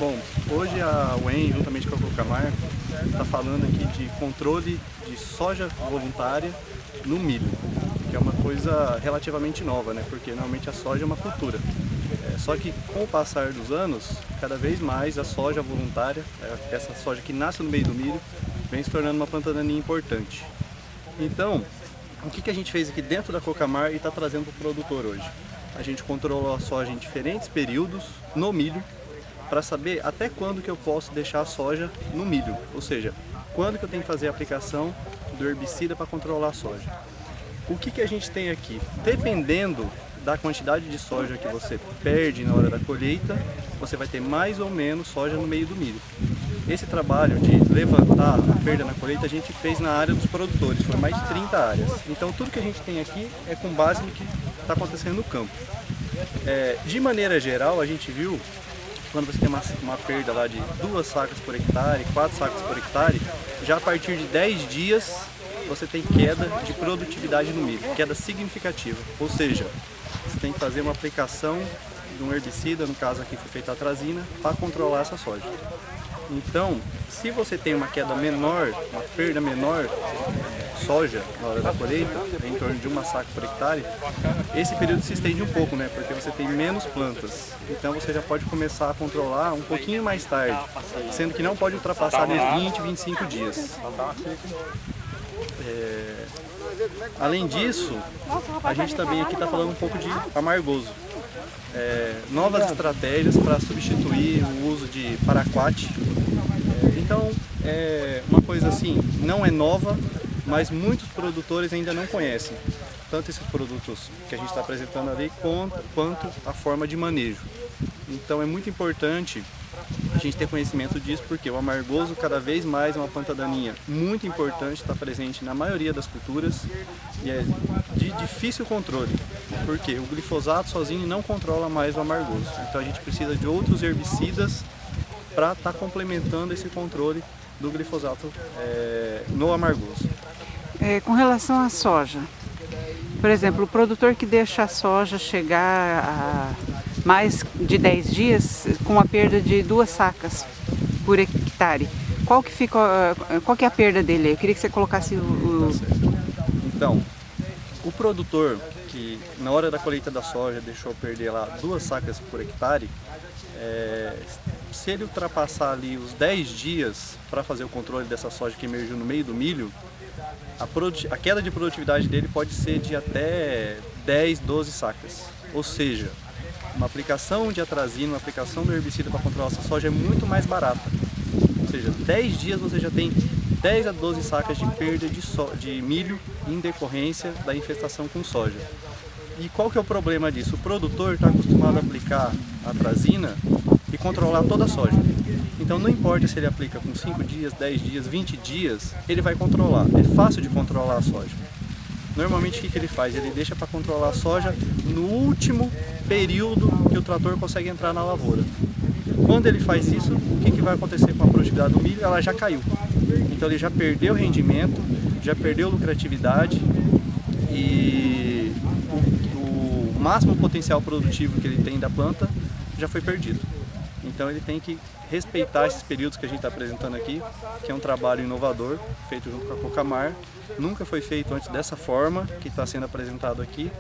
Bom, hoje a UEM, juntamente com a Cocamar, está falando aqui de controle de soja voluntária no milho, que é uma coisa relativamente nova, né? Porque normalmente a soja é uma cultura. Só que com o passar dos anos, cada vez mais a soja voluntária, essa soja que nasce no meio do milho, vem se tornando uma planta daninha importante. Então, o que a gente fez aqui dentro da Cocamar e está trazendo para o produtor hoje? A gente controlou a soja em diferentes períodos no milho, para saber até quando que eu posso deixar a soja no milho, ou seja, quando que eu tenho que fazer a aplicação do herbicida para controlar a soja. O que a gente tem aqui? Dependendo da quantidade de soja que você perde na hora da colheita, você vai ter mais ou menos soja no meio do milho. Esse trabalho de levantar a perda na colheita a gente fez na área dos produtores, foram mais de 30 áreas. Então tudo que a gente tem aqui é com base no que está acontecendo no campo. De maneira geral, a gente viu quando você tem uma perda lá de 2 sacas por hectare, 4 sacas por hectare, já a partir de 10 dias você tem queda de produtividade no milho, queda significativa. Ou seja, você tem que fazer uma aplicação de um herbicida, no caso aqui foi feita a atrazina, para controlar essa soja. Então, se você tem uma queda menor, uma perda menor de soja na hora da colheita, em torno de 1 saca por hectare, esse período se estende um pouco, né? Porque você tem menos plantas. Então você já pode começar a controlar um pouquinho mais tarde, sendo que não pode ultrapassar nos 20, 25 dias. Além disso, a gente também aqui está falando um pouco de amargoso. Novas estratégias para substituir o uso de paraquat. Então, uma coisa assim, não é nova, mas muitos produtores ainda não conhecem. Tanto esses produtos que a gente está apresentando ali, quanto a forma de manejo. Então é muito importante a gente ter conhecimento disso, porque o amargoso cada vez mais é uma planta daninha muito importante, está presente na maioria das culturas e é de difícil controle, porque o glifosato sozinho não controla mais o amargoso. Então a gente precisa de outros herbicidas para estar complementando esse controle do glifosato no amargoso. Com relação à soja, por exemplo, o produtor que deixa a soja chegar a mais de 10 dias com a perda de 2 sacas por hectare, qual que é a perda dele? Eu queria que você colocasse Então, o produtor que na hora da colheita da soja deixou perder lá 2 sacas por hectare, se ele ultrapassar ali os 10 dias para fazer o controle dessa soja que emergiu no meio do milho, a queda de produtividade dele pode ser de até 10, 12 sacas. Ou seja, uma aplicação de atrazina, uma aplicação do herbicida para controlar essa soja é muito mais barata. Ou seja, 10 dias você já tem 10 a 12 sacas de perda de milho em decorrência da infestação com soja. E qual que é o problema disso? O produtor está acostumado a aplicar atrazina e controlar toda a soja. Então não importa se ele aplica com 5 dias, 10 dias, 20 dias, ele vai controlar. É fácil de controlar a soja. Normalmente o que ele faz? Ele deixa para controlar a soja no último período que o trator consegue entrar na lavoura. Quando ele faz isso, o que vai acontecer com a produtividade do milho? Ela já caiu. Então ele já perdeu rendimento, já perdeu lucratividade e o máximo potencial produtivo que ele tem da planta já foi perdido. Então ele tem que respeitar esses períodos que a gente está apresentando aqui, que é um trabalho inovador, feito junto com a Cocamar. Nunca foi feito antes dessa forma que está sendo apresentado aqui,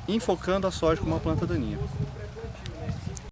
enfocando a soja como uma planta daninha.